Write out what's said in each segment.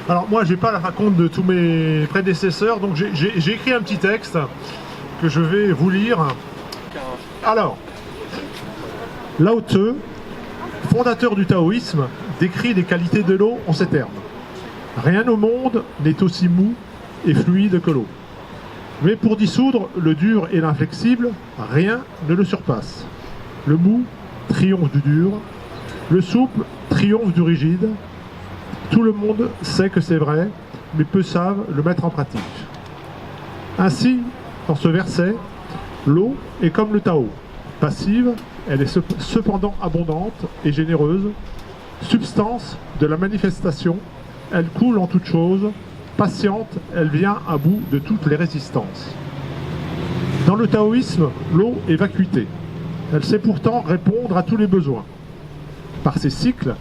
Alors moi, j'ai pas la raconte de tous mes prédécesseurs, donc j'ai écrit un petit texte que je vais vous lire. Alors, Lao Tzu, fondateur du taoïsme, décrit les qualités de l'eau en ces termes. Rien au monde n'est aussi mou et fluide que l'eau. Mais pour dissoudre le dur et l'inflexible, rien ne le surpasse. Le mou triomphe du dur, le souple triomphe du rigide. Tout le monde sait que c'est vrai, mais peu savent le mettre en pratique. Ainsi, dans ce verset, l'eau est comme le Tao. Passive, elle est cependant abondante et généreuse. Substance de la manifestation, elle coule en toutes choses. Patiente, elle vient à bout de toutes les résistances. Dans le taoïsme, l'eau est vacuité. Elle sait pourtant répondre à tous les besoins. Par ses cycles,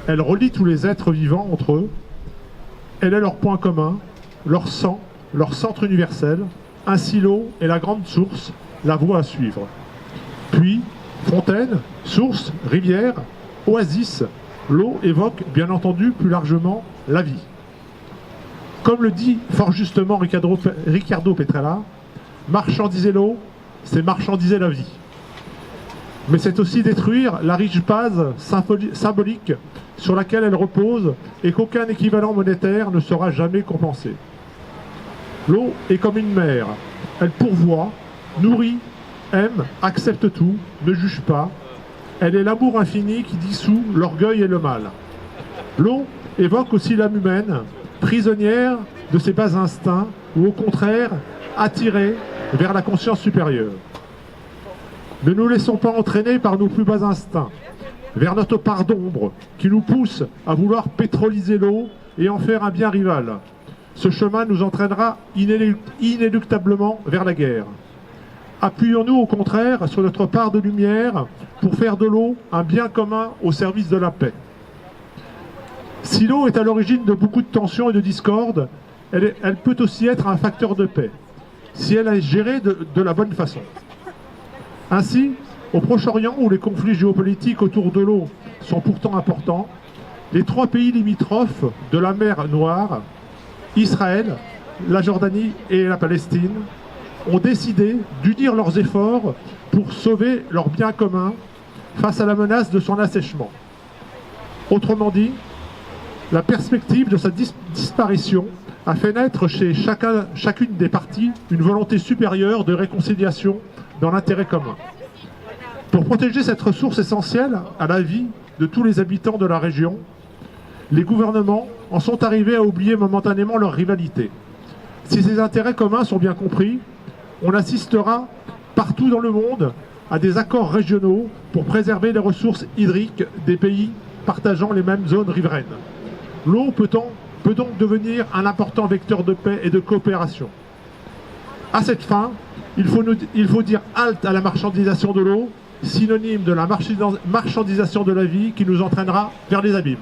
elle relie tous les êtres vivants entre eux. Elle est leur point commun, leur sang, leur centre universel. Ainsi l'eau est la grande source, la voie à suivre. Puis, fontaine, source, rivière, oasis, l'eau évoque bien entendu plus largement la vie. Comme le dit fort justement Riccardo Petrella, marchandiser l'eau, c'est marchandiser la vie. Mais c'est aussi détruire la riche base symbolique sur laquelle elle repose et qu'aucun équivalent monétaire ne sera jamais compensé. L'eau est comme une mère, elle pourvoit, nourrit, aime, accepte tout, ne juge pas. Elle est l'amour infini qui dissout l'orgueil et le mal. L'eau évoque aussi l'âme humaine, prisonnière de ses bas instincts ou au contraire attirée vers la conscience supérieure. Ne nous laissons pas entraîner par nos plus bas instincts, vers notre part d'ombre qui nous pousse à vouloir pétroliser l'eau et en faire un bien rival. Ce chemin nous entraînera inéluctablement vers la guerre. Appuyons-nous au contraire sur notre part de lumière pour faire de l'eau un bien commun au service de la paix. Si l'eau est à l'origine de beaucoup de tensions et de discordes, elle peut aussi être un facteur de paix, si elle est gérée de la bonne façon. Ainsi, au Proche-Orient, où les conflits géopolitiques autour de l'eau sont pourtant importants, les trois pays limitrophes de la mer Noire, Israël, la Jordanie et la Palestine, ont décidé d'unir leurs efforts pour sauver leur bien commun face à la menace de son assèchement. Autrement dit, la perspective de sa disparition a fait naître chez chacune des parties une volonté supérieure de réconciliation dans l'intérêt commun. Pour protéger cette ressource essentielle à la vie de tous les habitants de la région, les gouvernements en sont arrivés à oublier momentanément leur rivalité. Si ces intérêts communs sont bien compris, on assistera partout dans le monde à des accords régionaux pour préserver les ressources hydriques des pays partageant les mêmes zones riveraines. L'eau peut donc devenir un important vecteur de paix et de coopération. À cette fin, il faut dire halte à la marchandisation de l'eau, synonyme de la marchandisation de la vie qui nous entraînera vers les abîmes.